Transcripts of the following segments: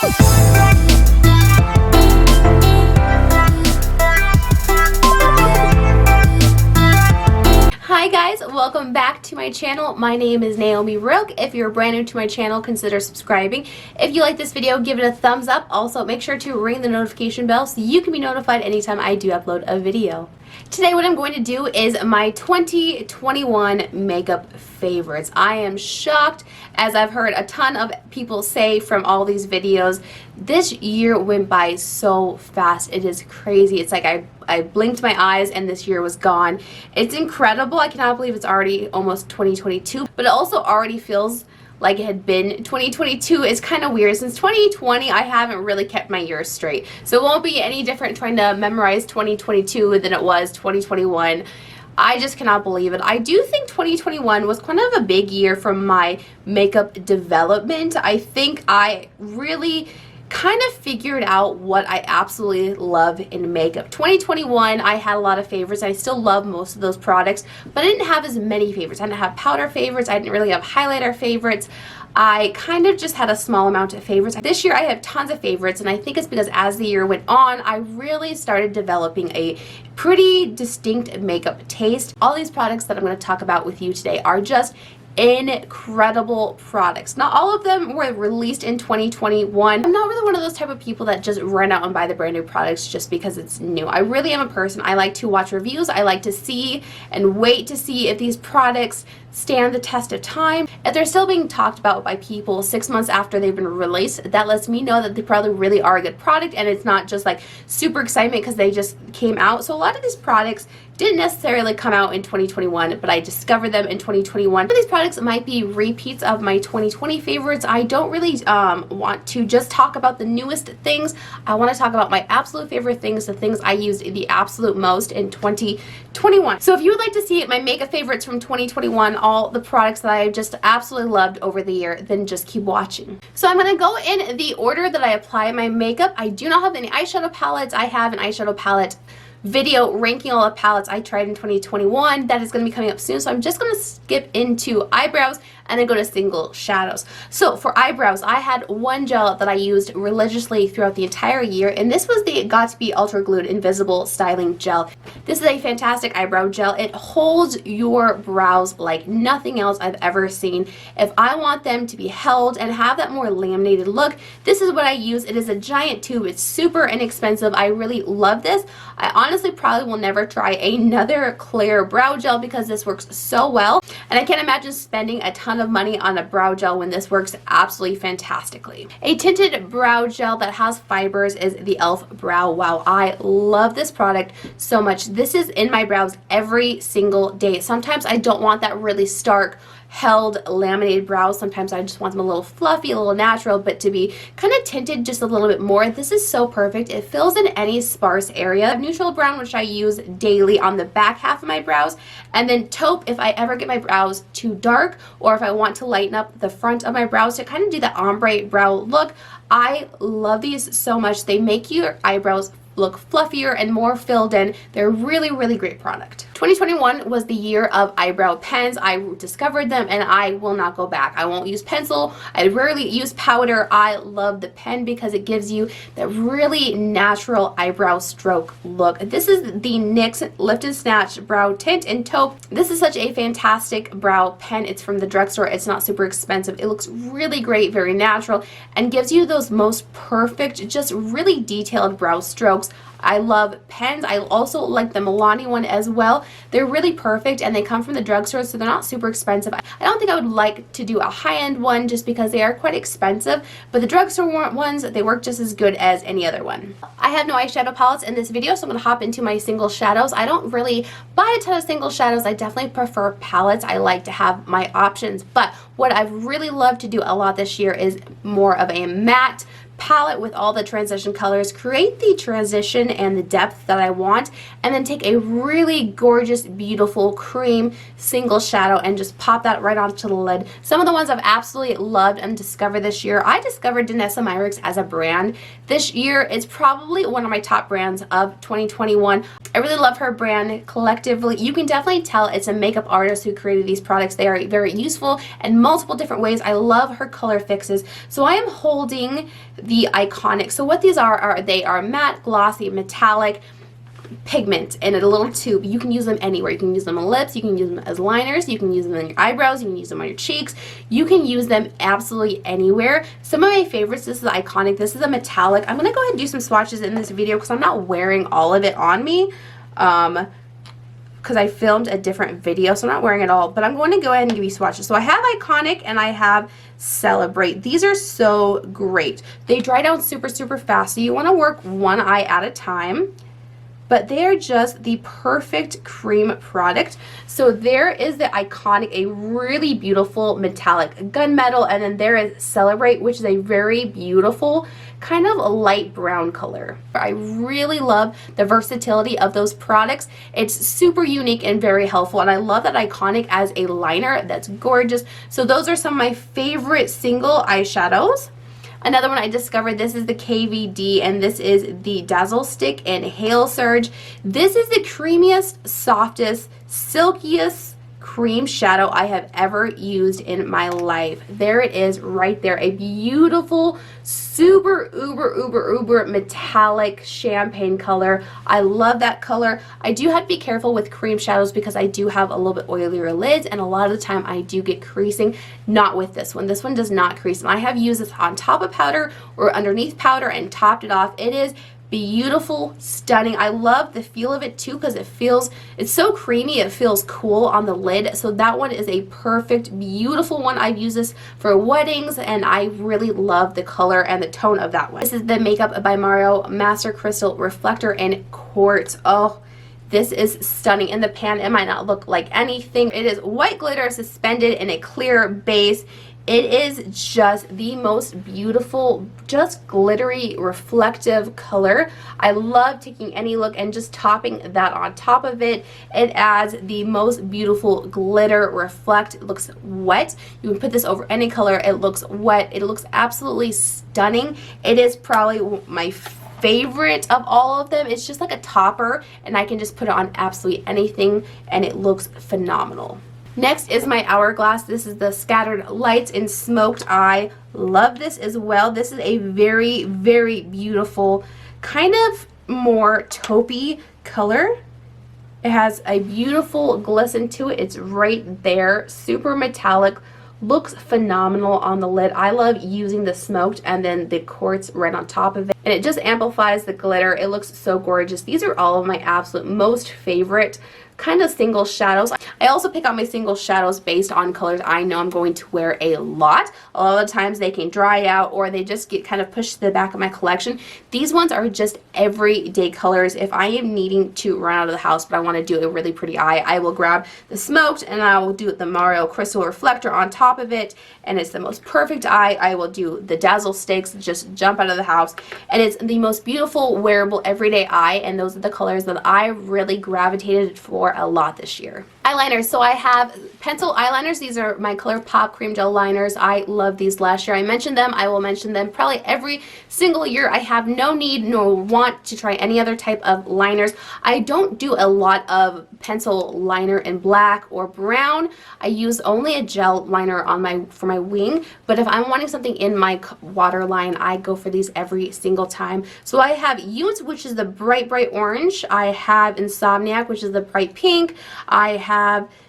Hi guys, welcome back to my channel. My name is Naomi Roque. If you're brand new to my channel, consider subscribing. If you like this video, give it a thumbs up. Also, make sure to ring the notification bell so you can be notified anytime I do upload a video. Today what I'm going to do is my 2021 makeup favorites. I am shocked, as I've heard a ton of people say from all these videos. This year went by so fast. It is crazy. It's like I blinked my eyes and this year was gone. It's incredible. I cannot believe it's already almost 2022, but it also already feels like it had been 2022. Is kind of weird. Since 2020, I haven't really kept my years straight. So it won't be any different trying to memorize 2022 than it was 2021. I just cannot believe it. I do think 2021 was kind of a big year for my makeup development. I think I really kind of figured out what I absolutely love in makeup. 2021, I had a lot of favorites. I still love most of those products, but I didn't have as many favorites. I didn't have powder favorites. I didn't really have highlighter favorites. I kind of just had a small amount of favorites. This year I have tons of favorites, and I think it's because as the year went on, I really started developing a pretty distinct makeup taste. All these products that I'm going to talk about with you today are just incredible products. Not all of them were released in 2021. I'm not really one of those type of people that just run out and buy the brand new products just because it's new. I really am a person. I like to watch reviews. I like to see and wait to see if these products stand the test of time. If they're still being talked about by people 6 months after they've been released, that lets me know that they probably really are a good product, and it's not just like super excitement because they just came out. So a lot of these products didn't necessarily come out in 2021, but I discovered them in 2021. These products might be repeats of my 2020 favorites. I don't really want to just talk about the newest things. I want to talk about my absolute favorite things, the things I used the absolute most in 2021. So if you would like to see my makeup favorites from 2021, all the products that I just absolutely loved over the year, then just keep watching. So I'm going to go in the order that I apply my makeup. I do not have any eyeshadow palettes. I have an eyeshadow palette video ranking all the palettes I tried in 2021 that is going to be coming up soon. So I'm just going to skip into eyebrows and then go to single shadows. So for eyebrows, I had one gel that I used religiously throughout the entire year, and this was the Got2b Ultra Glued Invisible Styling Gel. This is a fantastic eyebrow gel. It holds your brows like nothing else I've ever seen. If I want them to be held and have that more laminated look, this is what I use. It is a giant tube. It's super inexpensive. I really love this. I honestly probably will never try another clear brow gel because this works so well, and I can't imagine spending a ton of money on a brow gel when this works absolutely fantastically. A tinted brow gel that has fibers is the E.L.F. Brow Wow. I love this product so much. This is in my brows every single day. Sometimes I don't want that really stark held laminated brows. Sometimes I just want them a little fluffy, a little natural, but to be kind of tinted just a little bit more. This is so perfect. It fills in any sparse area. I have neutral brown, which I use daily on the back half of my brows, and then taupe if I ever get my brows too dark or if I want to lighten up the front of my brows to kind of do the ombre brow look. I love these so much. They make your eyebrows look fluffier and more filled in. They're really, really great product. 2021 was the year of eyebrow pens. I discovered them and I will not go back. I won't use pencil. I rarely use powder. I love the pen because it gives you that really natural eyebrow stroke look. This is the NYX Lift and Snatch Brow Tint in Taupe. This is such a fantastic brow pen. It's from the drugstore. It's not super expensive. It looks really great, very natural, and gives you those most perfect, just really detailed brow strokes. I love pens. I also like the Milani one as well. They're really perfect and they come from the drugstore, so they're not super expensive. I don't think I would like to do a high-end one just because they are quite expensive, but the drugstore ones, they work just as good as any other one. I have no eyeshadow palettes in this video, so I'm going to hop into my single shadows. I don't really buy a ton of single shadows. I definitely prefer palettes. I like to have my options, but what I've really loved to do a lot this year is more of a matte palette with all the transition colors, create the transition and the depth that I want, and then take a really gorgeous, beautiful cream single shadow and just pop that right onto the lid. Some of the ones I've absolutely loved and discovered this year. I discovered Denessa Myricks as a brand this year. It's probably one of my top brands of 2021. I really love her brand collectively. You can definitely tell it's a makeup artist who created these products. They are very useful in multiple different ways. I love her color fixes. So I am holding the Iconic. So what these are they are matte, glossy, metallic pigment in a little tube. You can use them anywhere. You can use them on lips, you can use them as liners, you can use them on your eyebrows, you can use them on your cheeks, you can use them absolutely anywhere. Some of my favorites, this is the Iconic, this is a metallic. I'm gonna go ahead and do some swatches in this video because I'm not wearing all of it on me because I filmed a different video, so I'm not wearing it all, but I'm going to go ahead and give you swatches. So I have Iconic and I have Celebrate. These are so great. They dry down super, super fast, so you want to work one eye at a time. But they are just the perfect cream product. So there is the Iconic, a really beautiful metallic gunmetal, and then there is Celebrate, which is a very beautiful kind of a light brown color. I really love the versatility of those products. It's super unique and very helpful, and I love that Iconic as a liner. That's gorgeous. So those are some of my favorite single eyeshadows. Another one I discovered, this is the KVD, and this is the Dazzle Stick in Hail Surge. This is the creamiest, softest, silkiest cream shadow I have ever used in my life. There it is right there. A beautiful, super uber metallic champagne color. I love that color. I do have to be careful with cream shadows because I do have a little bit oilier lids, and a lot of the time I do get creasing. Not with this one. This one does not crease. And I have used this on top of powder or underneath powder and topped it off. It is beautiful, stunning. I love the feel of it too because it's so creamy, it feels cool on the lid. So that one is a perfect, beautiful one. I've used this for weddings and I really love the color and the tone of that one. This is the Makeup by Mario Master Crystal Reflector in Quartz. Oh, this is stunning. In the pan, it might not look like anything. It is white glitter suspended in a clear base. It is just the most beautiful, just glittery, reflective color. I love taking any look and just topping that on top of it. It adds the most beautiful glitter reflect. It looks wet. You can put this over any color. It looks wet. It looks absolutely stunning. It is probably my favorite of all of them. It's just like a topper, and I can just put it on absolutely anything, and it looks phenomenal. Next is my Hourglass. This is the Scattered Lights in Smoked Eye. Love this as well. This is a very, very beautiful, kind of more taupey color. It has a beautiful glisten to it. It's right there. Super metallic. Looks phenomenal on the lid. I love using the smoked and then the quartz right on top of it. And it just amplifies the glitter. It looks so gorgeous. These are all of my absolute most favorite kind of single shadows. I also pick out my single shadows based on colors I know I'm going to wear a lot. A lot of the times they can dry out or they just get kind of pushed to the back of my collection. These ones are just everyday colors. If I am needing to run out of the house but I want to do a really pretty eye, I will grab the smoked and I will do the Mario Crystal Reflector on top of it, and it's the most perfect eye. I will do the Dazzle Sticks, just jump out of the house, and it's the most beautiful wearable everyday eye, and those are the colors that I really gravitated for a lot this year. Eyeliners. So I have pencil eyeliners. These are my Colourpop cream gel liners. I love these last year. I mentioned them. I will mention them probably every single year. I have no need nor want to try any other type of liners. I don't do a lot of pencil liner in black or brown. I use only a gel liner on for my wing, but if I'm wanting something in my waterline, I go for these every single time. So I have Untz, which is the bright orange. I have Insomniac, which is the bright pink. I have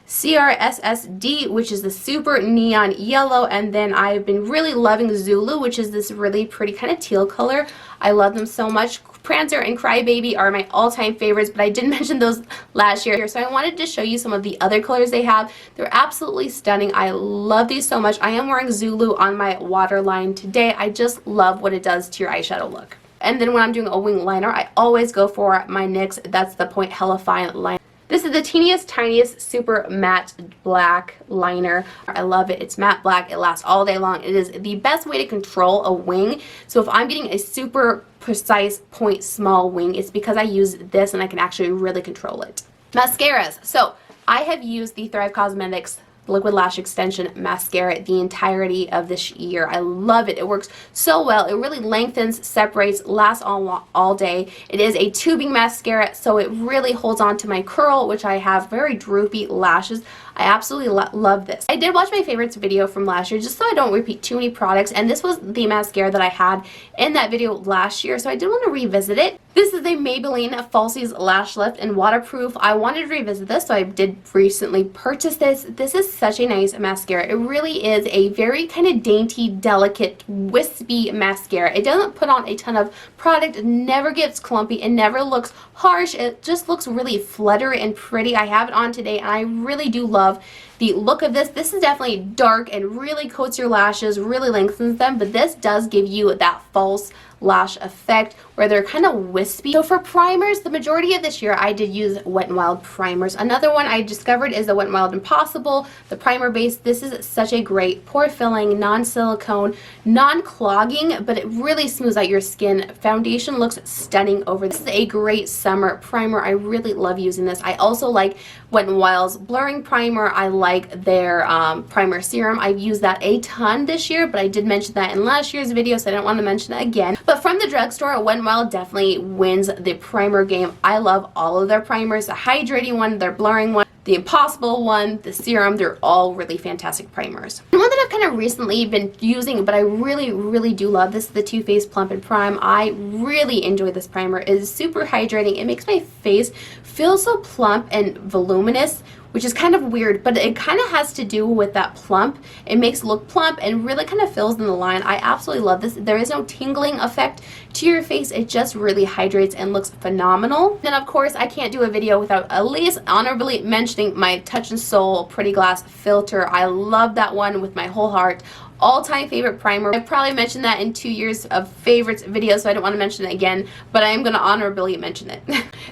CRSSD, which is the super neon yellow, and then I've been really loving Zulu, which is this really pretty kind of teal color. I love them so much. Prancer and Crybaby are my all-time favorites, but I did mention those last year, so I wanted to show you some of the other colors they have. They're absolutely stunning. I love these so much. I am wearing Zulu on my waterline today. I just love what it does to your eyeshadow look. And then when I'm doing a wing liner, I always go for my NYX. That's the Point Hella Fine liner. This is the teeniest, tiniest, super matte black liner. I love it. It's matte black. It lasts all day long. It is the best way to control a wing. So if I'm getting a super precise point small wing, it's because I use this and I can actually really control it. Mascaras. So I have used the Thrive Cosmetics Liquid Lash Extension Mascara the entirety of this year. I love it. It works so well. It really lengthens, separates, lasts all day. It is a tubing mascara, so it really holds on to my curl, which I have very droopy lashes. I absolutely love this. I did watch my favorites video from last year just so I don't repeat too many products, and this was the mascara that I had in that video last year, so I did want to revisit it. This is the Maybelline Falsies Lash Lift and Waterproof. I wanted to revisit this, so I did recently purchase this. This is such a nice mascara. It really is a very kind of dainty, delicate, wispy mascara. It doesn't put on a ton of product, it never gets clumpy, it never looks harsh. It just looks really fluttery and pretty. I have it on today, and I really do love the look of this. This is definitely dark and really coats your lashes, really lengthens them, but this does give you that false lash effect where they're kind of wispy. So for primers, the majority of this year I did use Wet n Wild primers. Another one I discovered is the Wet n Wild Impossible, the primer base. This is such a great pore filling, non-silicone, non-clogging, but it really smooths out your skin. Foundation looks stunning over this. This is a great summer primer. I really love using this. I also like Wet n Wild's blurring primer. I like their primer serum. I've used that a ton this year, but I did mention that in last year's video, so I don't want to mention it again. But from the drugstore, Wet n Wild definitely wins the primer game. I love all of their primers, the hydrating one, their blurring one, the Impossible one, the serum. They're all really fantastic primers. And one that I've kind of recently been using, but I really do love, this is the Too Faced Plump and Prime. I really enjoy this primer. It is super hydrating. It makes my face feel so plump and voluminous, which is kind of weird, but it kind of has to do with that plump. It makes it look plump and really kind of fills in the line. I absolutely love this. There is no tingling effect to your face. It just really hydrates and looks phenomenal. Then of course I can't do a video without at least honorably mentioning my Touch and Soul Pretty Glass filter. I love that one with my whole heart. All-time favorite primer. I've probably mentioned that in 2 years of favorites videos, so I don't want to mention it again, but I am going to honorably mention it.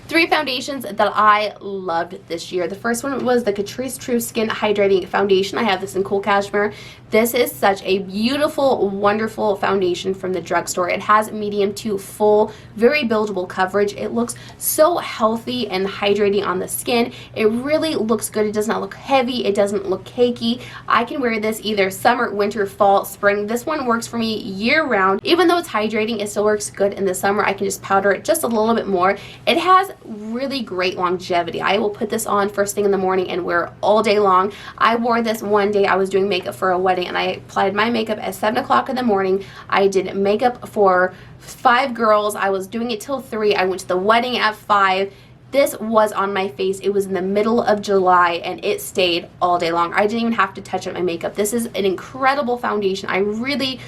3 foundations that I loved this year. The first one was the Catrice True Skin Hydrating Foundation. I have this in Cool Cashmere. This is such a beautiful, wonderful foundation from the drugstore. It has medium to full, very buildable coverage. It looks so healthy and hydrating on the skin. It really looks good. It does not look heavy. It doesn't look cakey. I can wear this either summer, winter, fall, spring. This one works for me year round. Even though it's hydrating, it still works good in the summer. I can just powder it just a little bit more. It has really great longevity. I will put this on first thing in the morning and wear it all day long. I wore this one day. I was doing makeup for a wedding and I applied my makeup at 7 o'clock in the morning. I did makeup for 5 girls. I was doing it till 3. I went to the wedding at 5. This was on my face. It was in the middle of July and it stayed all day long. I didn't even have to touch up my makeup. This is an incredible foundation. I really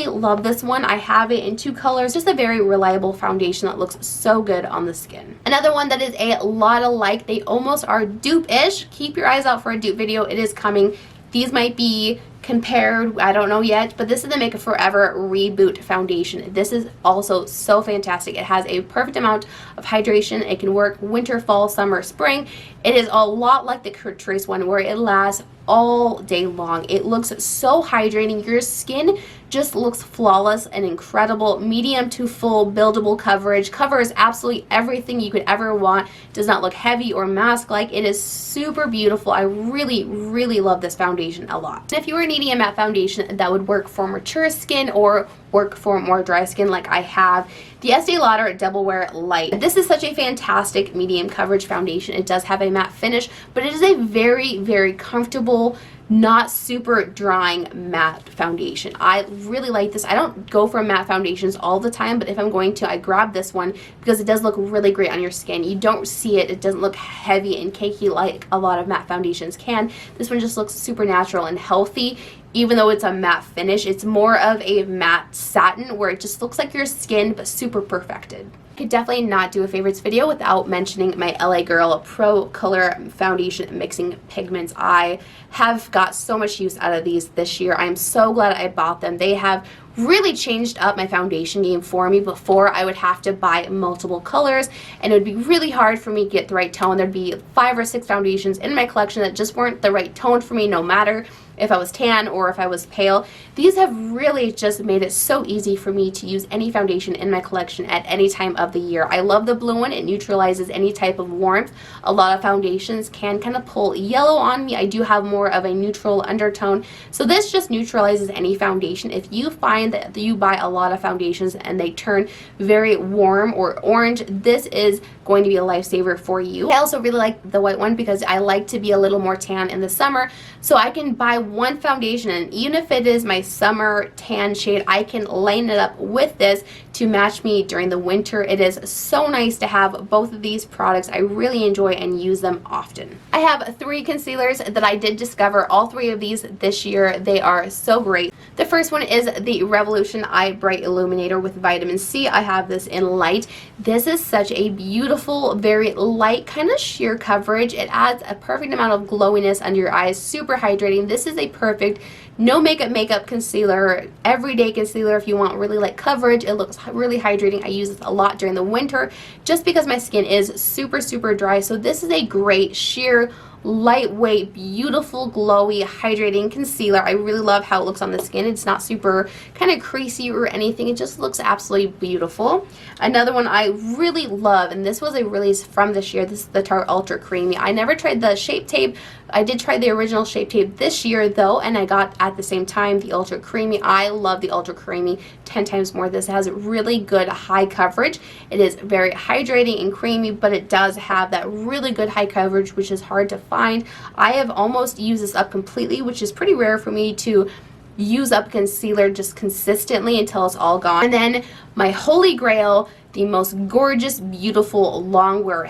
love this one. I have it in 2 colors. Just a very reliable foundation that looks so good on the skin. Another one that is a lot alike. They almost are dupe-ish. Keep your eyes out for a dupe video. It is coming. These might be compared, I don't know yet, but this is the Makeup Forever Reboot Foundation. This is also so fantastic. It has a perfect amount of hydration. It can work winter, fall, summer, spring. It is a lot like the Catrice one where it lasts all day long. It looks so hydrating. Your skin just looks flawless and incredible. Medium to full buildable coverage. Covers absolutely everything you could ever want. Does not look heavy or mask-like. It is super beautiful. I really love this foundation a lot. And if you were needing a matte foundation that would work for mature skin or work for more dry skin like I have, the Estee Lauder Double Wear Light. This is such a fantastic medium coverage foundation. It does have a matte finish, but it is a very comfortable, not super drying matte foundation. I really like this. I don't go for matte foundations all the time, but if I'm going to, I grab this one because it does look really great on your skin. You don't see it. It doesn't look heavy and cakey like a lot of matte foundations can. This one just looks super natural and healthy. Even though it's a matte finish, it's more of a matte satin where it just looks like your skin but super perfected. I could definitely not do a favorites video without mentioning my LA Girl Pro Color Foundation Mixing Pigments. I have got so much use out of these this year. I'm so glad I bought them. They have really changed up my foundation game for me. Before, I would have to buy multiple colors and it would be really hard for me to get the right tone. There'd be 5 or 6 foundations in my collection that just weren't the right tone for me no matter if I was tan or if I was pale. These have really just made it so easy for me to use any foundation in my collection at any time of the year. I love the blue one. It neutralizes any type of warmth. A lot of foundations can kind of pull yellow on me. I do have more of a neutral undertone, so this just neutralizes any foundation. If you find that you buy a lot of foundations and they turn very warm or orange, this is going to be a lifesaver for you. I also really like the white one because I like to be a little more tan in the summer, so I can buy one foundation, and even if it is my summer tan shade, I can line it up with this to match me during the winter. It is so nice to have both of these products. I really enjoy and use them often. I have 3 concealers that I did discover, all 3 of these this year. They are so great. The first one is the Revolution Eye Bright Illuminator with vitamin C. I have this in light. This is such a beautiful, very light, kind of sheer coverage. It adds a perfect amount of glowiness under your eyes, super hydrating. This is a perfect no makeup concealer, everyday concealer if you want really light coverage. It looks really hydrating. I use this a lot during the winter just because my skin is super dry, so this is a great sheer, lightweight, beautiful, glowy, hydrating concealer. I really love how it looks on the skin. It's not super kind of creasy or anything. It just looks absolutely beautiful. Another one I really love, and this was a release from this year, this is the Tarte Ultra Creamy. I never tried the Shape Tape. I did try the original Shape Tape this year though, and I got at the same time the Ultra Creamy. I love the Ultra Creamy 10 times more. This has really good high coverage. It is very hydrating and creamy, but it does have that really good high coverage, which is hard to find. I have almost used this up completely, which is pretty rare for me to use up concealer just consistently until it's all gone. And then my holy grail, the most gorgeous, beautiful, long wear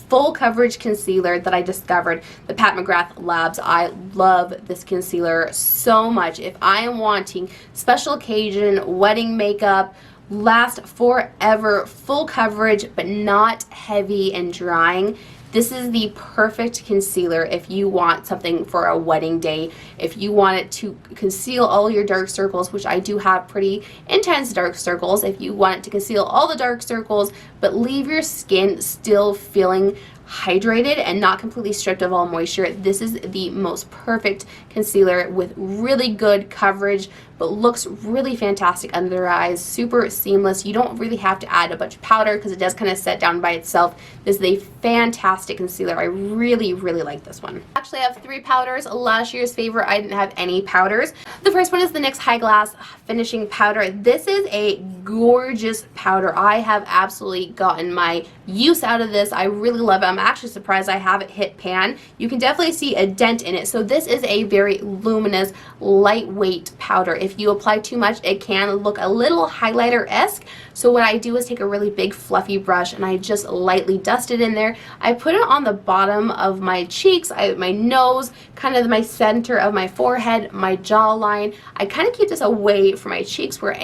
full coverage concealer that I discovered, the Mcgrath Labs. I love this concealer so much. If I am wanting special occasion, wedding makeup, last forever, full coverage but not heavy and drying, this is the perfect concealer if you want something for a wedding day. If you want it to conceal all your dark circles, which I do have pretty intense dark circles. If you want it to conceal all the dark circles but leave your skin still feeling hydrated and not completely stripped of all moisture, this is the most perfect concealer with really good coverage but looks really fantastic under their eyes. Super seamless. You don't really have to add a bunch of powder because it does kind of set down by itself. This is a fantastic concealer. I really like this one. Actually, I have 3 powders. Last year's favorite, I didn't have any powders. The first one is the NYX High Glass Finishing Powder. This is a gorgeous powder. I have absolutely gotten my use out of this. I really love it. I'm actually surprised I haven't hit pan. You can definitely see a dent in it. So this is a very luminous, lightweight powder. If you apply too much, it can look a little highlighter-esque. So what I do is take a really big fluffy brush and I just lightly dust it in there. I put it on the bottom of my cheeks, my nose, kind of my center of my forehead, my jawline. I kind of keep this away from my cheeks where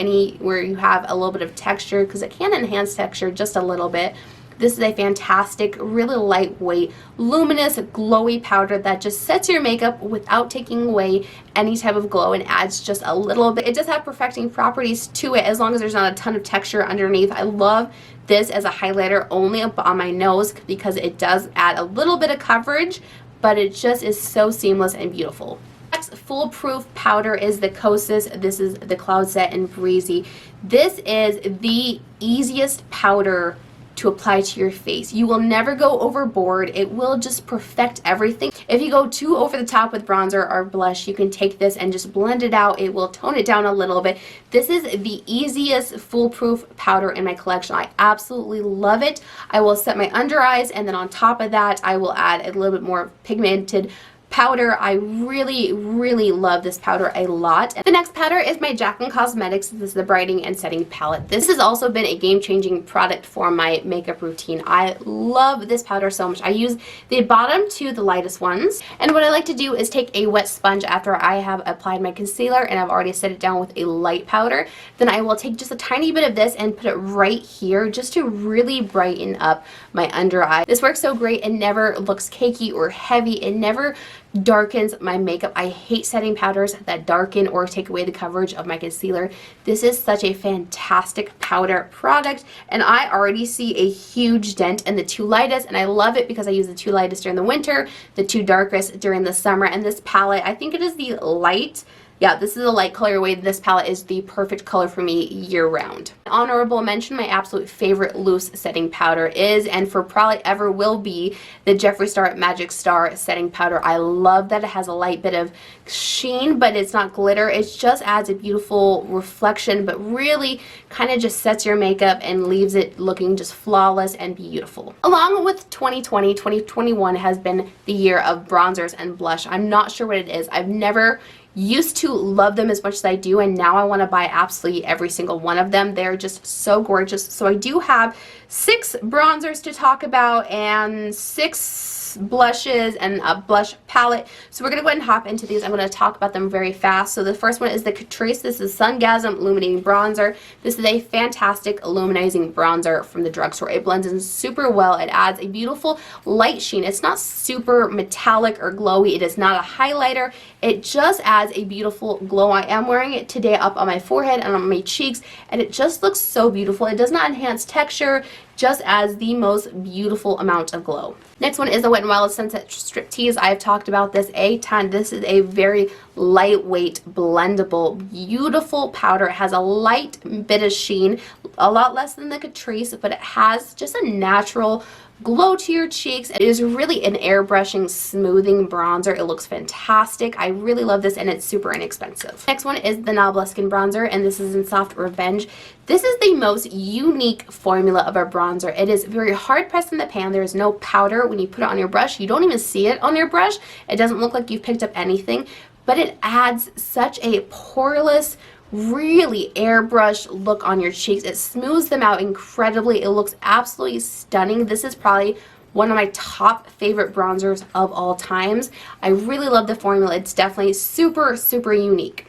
you have a little bit of texture, because it can enhance texture just a little bit. This is a fantastic, really lightweight, luminous, glowy powder that just sets your makeup without taking away any type of glow and adds just a little bit. It does have perfecting properties to it as long as there's not a ton of texture underneath. I love this as a highlighter only on my nose because it does add a little bit of coverage, but it just is so seamless and beautiful. Next foolproof powder is the Kosas. This is the Cloud Set in Breezy. This is the easiest powder to apply to your face. You will never go overboard. It will just perfect everything. If you go too over the top with bronzer or blush, you can take this and just blend it out. It will tone it down a little bit. This is the easiest foolproof powder in my collection. I absolutely love it. I will set my under eyes, and then on top of that I will add a little bit more pigmented powder. I really love this powder a lot. And the next powder is my Jaclyn Cosmetics. This is the Brightening and Setting Palette. This has also been a game-changing product for my makeup routine. I love this powder so much. I use the bottom to the lightest ones. And what I like to do is take a wet sponge after I have applied my concealer and I've already set it down with a light powder. Then I will take just a tiny bit of this and put it right here just to really brighten up my under eye. This works so great. It never looks cakey or heavy. It never darkens my makeup. I hate setting powders that darken or take away the coverage of my concealer. This is such a fantastic powder product, and I already see a huge dent in the two lightest, and I love it because I use the two lightest during the winter, the two darkest during the summer. And this palette, I think it is the light. Yeah, this is a light colorway. This palette is the perfect color for me year round. Honorable mention, my absolute favorite loose setting powder is, and for probably ever will be, the Jeffree Star Magic Star setting powder. I love that it has a light bit of sheen, but it's not glitter. It just adds a beautiful reflection, but really kind of just sets your makeup and leaves it looking just flawless and beautiful. Along with 2020, 2021 has been the year of bronzers and blush. I'm not sure what it is. I've never used to love them as much as I do, and now I want to buy absolutely every single one of them. They're just so gorgeous. So I do have 6 bronzers to talk about and 6 blushes and a blush palette. So we're going to go ahead and hop into these. I'm going to talk about them very fast. So the first one is the Catrice. This is Sungasm Illuminating Bronzer. This is a fantastic illuminating bronzer from the drugstore. It blends in super well. It adds a beautiful light sheen. It's not super metallic or glowy. It is not a highlighter. It just adds a beautiful glow. I am wearing it today up on my forehead and on my cheeks, and it just looks so beautiful. It does not enhance texture, just adds the most beautiful amount of glow. Next one is the Wet n Wild Sunset Striptease. I've talked about this a ton. This is a very lightweight, blendable, beautiful powder. It has a light bit of sheen, a lot less than the Catrice, but it has just a natural glow to your cheeks. It is really an airbrushing, smoothing bronzer. It looks fantastic. I really love this, and it's super inexpensive. Next one is the Nobleskin Bronzer, and this is in Soft Revenge. This is the most unique formula of a bronzer. It is very hard pressed in the pan. There is no powder when you put it on your brush. You don't even see it on your brush. It doesn't look like you've picked up anything, but it adds such a poreless, really airbrush look on your cheeks. It smooths them out incredibly. It looks absolutely stunning. This is probably one of my top favorite bronzers of all times. I really love the formula. It's definitely super, super unique.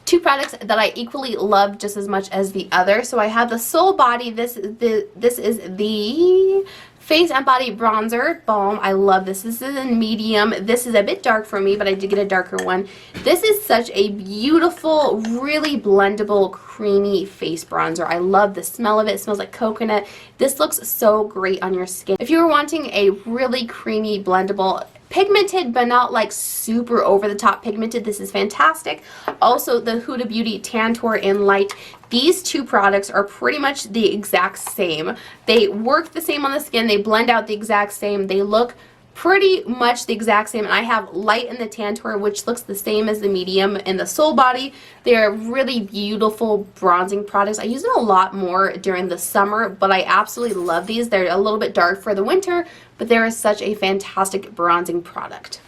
2 products that I equally love just as much as the other. So I have the Soul Body. This is the Face and Body Bronzer Balm. I love this. This is in medium. This is a bit dark for me, but I did get a darker one. This is such a beautiful, really blendable, creamy face bronzer. I love the smell of it. It smells like coconut. This looks so great on your skin. If you were wanting a really creamy, blendable, pigmented but not like super over the top pigmented, this is fantastic. Also the Huda Beauty Tantour in Light. These 2 products are pretty much the exact same. They work the same on the skin. They blend out the exact same. They look pretty much the exact same, and I have Light in the Tantour, which looks the same as the medium in the Soul Body. They are really beautiful bronzing products. I use it a lot more during the summer, but I absolutely love these. They're a little bit dark for the winter, but they are such a fantastic bronzing product.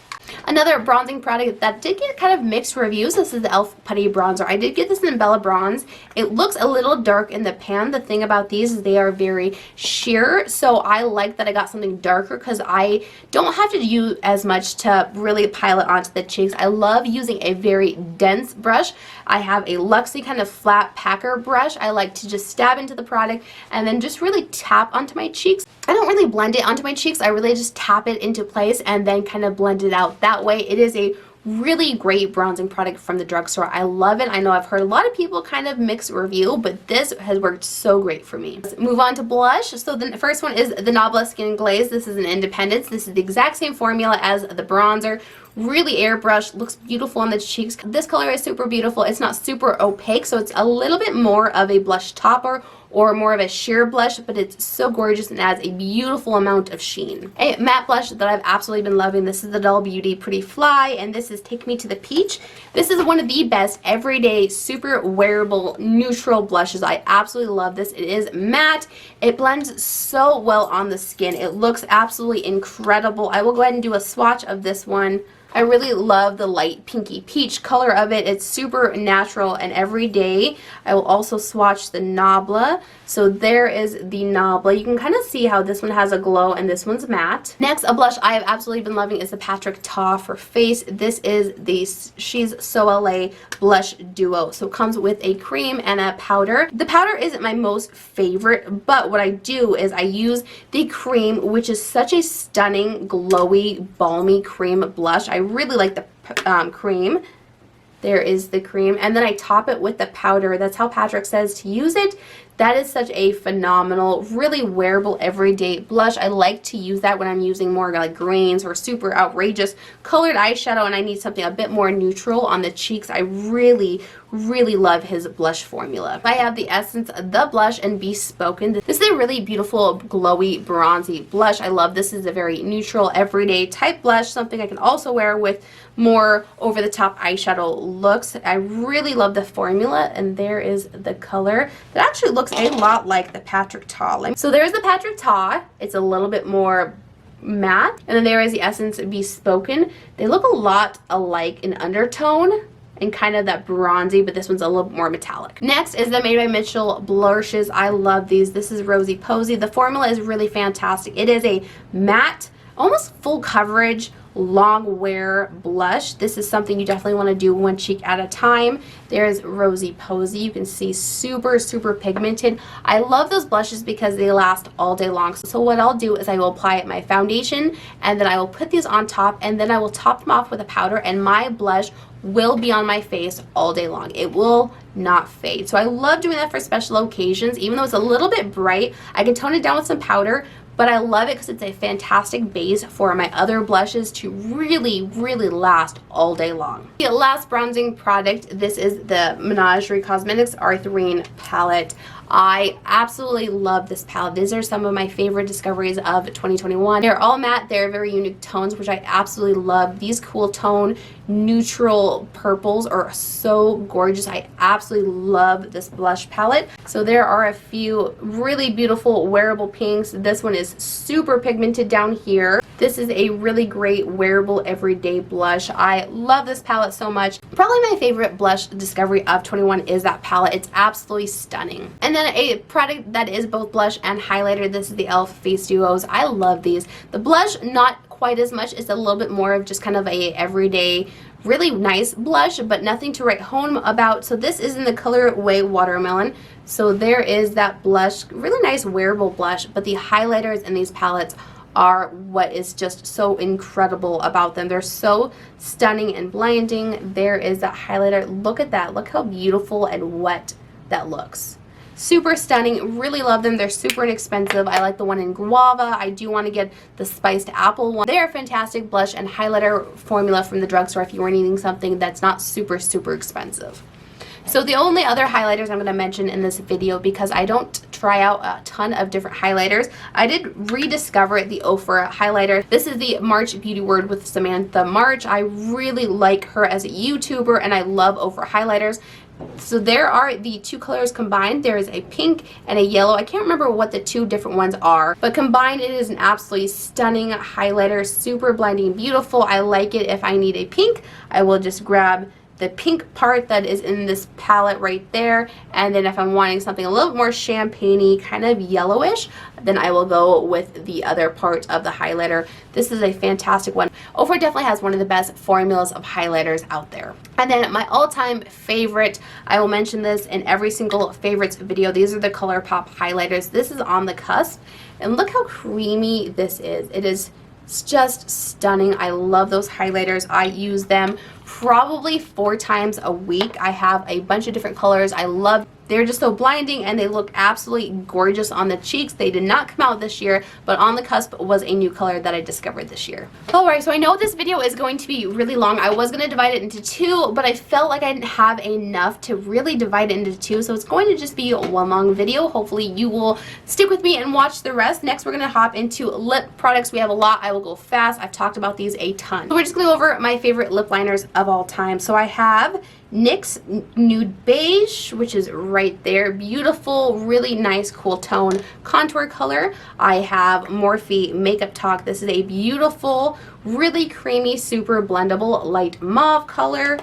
Another bronzing product that did get kind of mixed reviews, this is the E.L.F. Putty Bronzer. I did get this in Bella Bronze. It looks a little dark in the pan. The thing about these is they are very sheer, so I like that I got something darker because I don't have to use as much to really pile it onto the cheeks. I love using a very dense brush. I have a Luxie kind of flat packer brush. I like to just stab into the product and then just really tap onto my cheeks. I don't really blend it onto my cheeks. I really just tap it into place and then kind of blend it out that way. It is a really great bronzing product from the drugstore. I love it. I know I've heard a lot of people kind of mix review, but this has worked so great for me. Let's move on to blush. So the first one is the Nobleskin Glaze. This is an Independence. This is the exact same formula as the bronzer. Really airbrush, looks beautiful on the cheeks. This color is super beautiful. It's not super opaque, so it's a little bit more of a blush topper or more of a sheer blush, but it's so gorgeous and adds a beautiful amount of sheen. A matte blush that I've absolutely been loving. This is the Doll Beauty Pretty Fly, and this is Take Me to the Peach. This is one of the best everyday, super wearable, neutral blushes. I absolutely love this. It is matte. It blends so well on the skin. It looks absolutely incredible. I will go ahead and do a swatch of this one. I really love the light pinky peach color of it. It's super natural and everyday. I will also swatch the Nabla. So there is the Nabla. You can kind of see how this one has a glow and this one's matte. Next, a blush I have absolutely been loving is the Patrick Ta for Face. This is the She's So LA Blush Duo. So it comes with a cream and a powder. The powder isn't my most favorite, but what I do is I use the cream, which is such a stunning, glowy, balmy cream blush. I really like the cream. There is the cream, and then I top it with the powder. That's how Patrick says to use it. That is such a phenomenal, really wearable everyday blush. I like to use that when I'm using more like greens or super outrageous colored eyeshadow and I need something a bit more neutral on the cheeks. I really love his blush formula. I have the Essence The Blush and Bespoken. This is a really beautiful, glowy, bronzy blush. I love this. Is a very neutral, everyday type blush, something I can also wear with more over-the-top eyeshadow looks. I really love the formula, and there is the color. It actually looks a lot like the Patrick Ta. So there's the Patrick Ta. It's a little bit more matte, and then there is the Essence Bespoken. They look a lot alike in undertone and kind of that bronzy, but this one's a little bit more metallic. Next is the Made by Mitchell blushes. I love these. This is Rosy Posy. The formula is really fantastic. It is a matte, almost full coverage, long wear blush. This is something you definitely want to do one cheek at a time. There's Rosy Posy. You can see super pigmented. I love those blushes because they last all day long. So what I'll do is I will apply my foundation, and then I will put these on top, and then I will top them off with a powder, and my blush will be on my face all day long. It will not fade. So I love doing that for special occasions. Even though it's a little bit bright, I can tone it down with some powder, but I love it because it's a fantastic base for my other blushes to really last all day long. The last bronzing product, this is the Menagerie Cosmetics Arthurine palette. I absolutely love this palette. These are some of my favorite discoveries of 2021. They're all matte. They're very unique tones, which I absolutely love. These cool tone neutral purples are so gorgeous. I absolutely love this blush palette. So there are a few really beautiful wearable pinks. This one is super pigmented down here. This is a really great wearable everyday blush. I love this palette so much. Probably my favorite blush discovery of 21 is that palette. It's absolutely stunning. And then a product that is both blush and highlighter. This is the E.L.F. Face Duos. I love these. The blush, not quite as much. It's a little bit more of just kind of a everyday, really nice blush, but nothing to write home about. So this is in the colorway Watermelon. So there is that blush, really nice wearable blush, but the highlighters in these palettes are what is just so incredible about them. They're so stunning and blinding. There is that highlighter. Look at that. Look how beautiful and wet that looks. Super stunning. Really love them. They're super inexpensive. I like the one in guava. I do want to get the spiced apple one. They're a fantastic blush and highlighter formula from the drugstore if you were needing something that's not super expensive. So the only other highlighters I'm going to mention in this video, because I don't try out a ton of different highlighters, I did rediscover the Ofra highlighter. This is the March Beauty Word with Samantha March. I really like her as a YouTuber, and I love Ofra highlighters. So there are the two colors combined. There is a pink and a yellow. I can't remember what the two different ones are, but combined it is an absolutely stunning highlighter, super blinding, beautiful. I like it. If I need a pink, I will just grab the pink part that is in this palette right there, and then if I'm wanting something a little bit more champagne-y, kind of yellowish, then I will go with the other part of the highlighter. This is a fantastic one. Ofra definitely has one of the best formulas of highlighters out there. And then my all-time favorite, I will mention this in every single favorites video, these are the Colourpop highlighters. This is On the Cusp, and look how creamy this is. It is just stunning. I love those highlighters. I use them probably 4 times a week. I have a bunch of different colors. I love, they're just so blinding, and they look absolutely gorgeous on the cheeks. They did not come out this year, but On the Cusp was a new color that I discovered this year. Alright, so I know this video is going to be really long. I was going to divide it into 2, but I felt like I didn't have enough to really divide it into 2, so it's going to just be one long video. Hopefully you will stick with me and watch the rest. Next, we're going to hop into lip products. We have a lot. I will go fast. I've talked about these a ton. So we're just going to go over my favorite lip liners of all time. So I have NYX Nude Beige, which is right there. Beautiful, really nice, cool tone contour color. I have Morphe Makeup Talk. This is a beautiful, really creamy, super blendable light mauve color.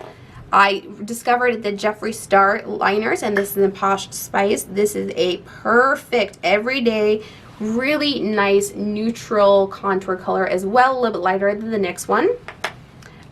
I discovered the Jeffree Star liners, and this is in Posh Spice. This is a perfect everyday, really nice neutral contour color as well, a little bit lighter than the NYX one.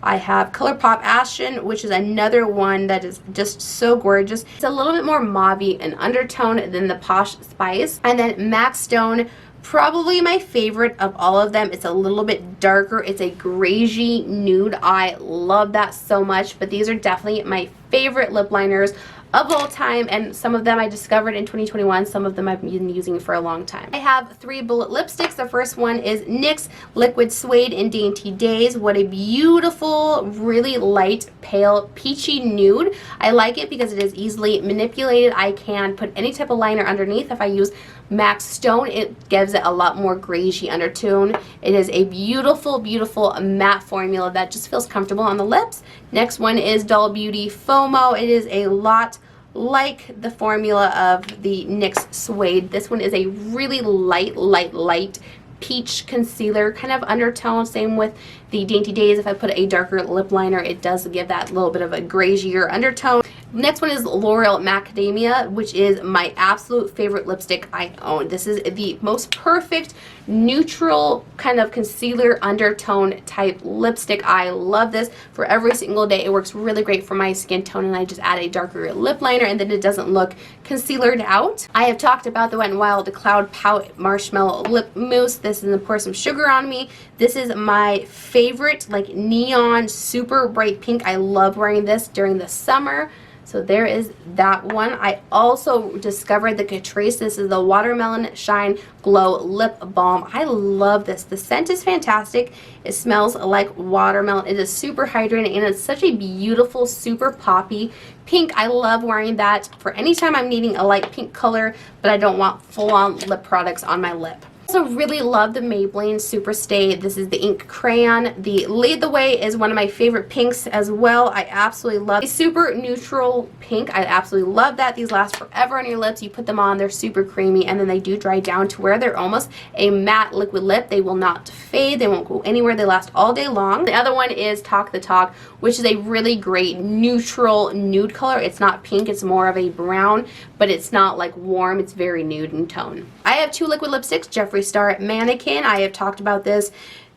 I have Colourpop Ashen, which is another one that is just so gorgeous. It's a little bit more mauve-y in undertone than the Posh Spice. And then MAC Stone Probably my favorite of all of them. It's a little bit darker. It's a greigey nude. I love that so much, but these are definitely my favorite lip liners of all time, and some of them I discovered in 2021. Some of them I've been using for a long time. I have 3 bullet lipsticks. The first one is NYX Liquid Suede in Dainty Days. What a beautiful, really light, pale, peachy nude. I like it because it is easily manipulated. I can put any type of liner underneath. If I use MAC Stone, it gives it a lot more greigey undertone. It is a beautiful, beautiful matte formula that just feels comfortable on the lips. Next one is Doll Beauty FOMO. It is a lot like the formula of the NYX Suede. This one is a really light peach concealer kind of undertone. Same with the Dainty Days. If I put a darker lip liner, it does give that little bit of a grayier undertone. Next one is L'Oreal Macadamia, which is my absolute favorite lipstick I own. This is the most perfect neutral kind of concealer undertone type lipstick. I love this for every single day. It works really great for my skin tone, and I just add a darker lip liner and then it doesn't look concealered out. I have talked about the Wet n Wild Cloud Pout Marshmallow Lip Mousse. This is to pour some sugar on me. This is my favorite, like neon super bright pink. I love wearing this during the summer. So there is that one. I also discovered the Catrice. This is the Watermelon Shine Glow Lip Balm. I love this. The scent is fantastic. It smells like watermelon. It is super hydrating, and it's such a beautiful, super poppy pink. I love wearing that for any time I'm needing a light pink color, but I don't want full-on lip products on my lip. I also really love the Maybelline Super Stay. This is the ink crayon. The Lead the Way is one of my favorite pinks as well. I absolutely love it. Super neutral pink. I absolutely love that. These last forever on your lips. You put them on, they're super creamy, and then they do dry down to where they're almost a matte liquid lip. They will not fade. They won't go anywhere. They last all day long. The other one is Talk the Talk, which is a really great neutral nude color. It's not pink. It's more of a brown, but it's not like warm. It's very nude in tone. I have 2 liquid lipsticks, Jeffree Star Mannequin. I have talked about this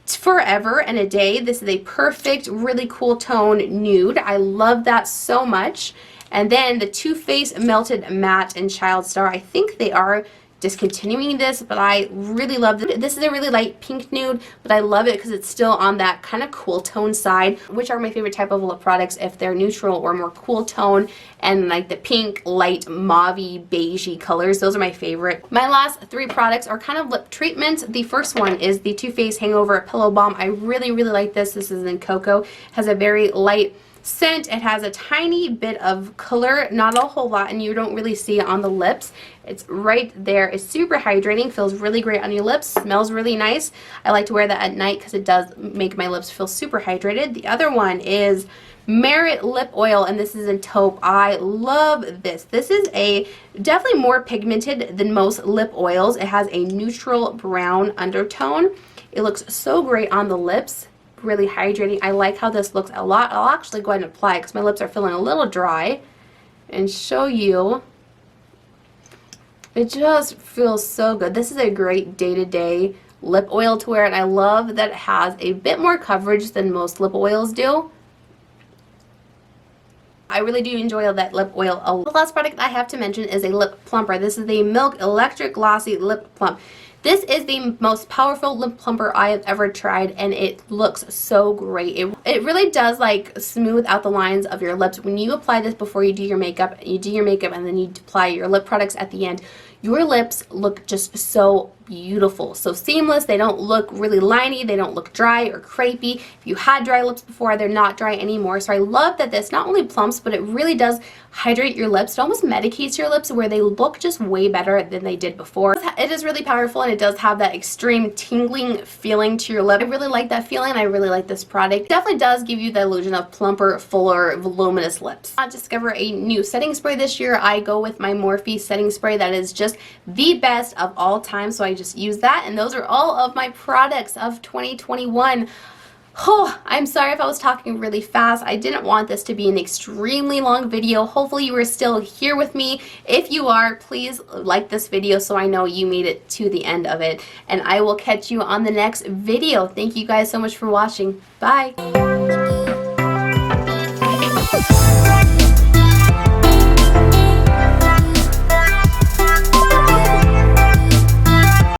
forever and a day. This is a perfect, really cool tone nude. I love that so much. And then the Too Faced Melted Matte and Child Star. I think they are discontinuing this, but I really love it. This is a really light pink nude, but I love it because it's still on that kind of cool tone side, which are my favorite type of lip products if they're neutral or more cool tone, and like the pink, light, mauvey, beigey colors. Those are my favorite. My last 3 products are kind of lip treatments. The first one is the Too Faced Hangover Pillow Balm. I really like this. This is in Cocoa. Has a very light scent. It has a tiny bit of color, not a whole lot, and you don't really see it on the lips. It's right there. It's super hydrating, feels really great on your lips, smells really nice. I like to wear that at night because it does make my lips feel super hydrated. The other one is Merit Lip Oil, and this is in Taupe. I love this. This is a definitely more pigmented than most lip oils. It has a neutral brown undertone. It looks so great on the lips. Really hydrating. I like how this looks a lot. I'll actually go ahead and apply it because my lips are feeling a little dry and show you. It just feels so good. This is a great day-to-day lip oil to wear, and I love that it has a bit more coverage than most lip oils do. I really do enjoy that lip oil a lot. The last product I have to mention is a lip plumper. This is the Milk Electric Glossy Lip Plump. This is the most powerful lip plumper I have ever tried, and it looks so great. It really does like smooth out the lines of your lips. When you apply this before you do your makeup, and then you apply your lip products at the end, your lips look just so beautiful, so seamless. They don't look really liney, they don't look dry or crepey. If you had dry lips before, they're not dry anymore. So I love that this not only plumps, but it really does hydrate your lips. It almost medicates your lips where they look just way better than they did before. It is really powerful, and it does have that extreme tingling feeling to your lip. I really like that feeling. I really like this product. It definitely does give you the illusion of plumper, fuller, voluminous lips. I discovered a new setting spray this year. I go with my Morphe setting spray. That is just the best of all time, so I just use that, and those are all of my products of 2021. Oh, I'm sorry if I was talking really fast. I didn't want this to be an extremely long video. Hopefully you are still here with me. If you are, please like this video so I know you made it to the end of it, and I will catch you on the next video. Thank you guys so much for watching. Bye.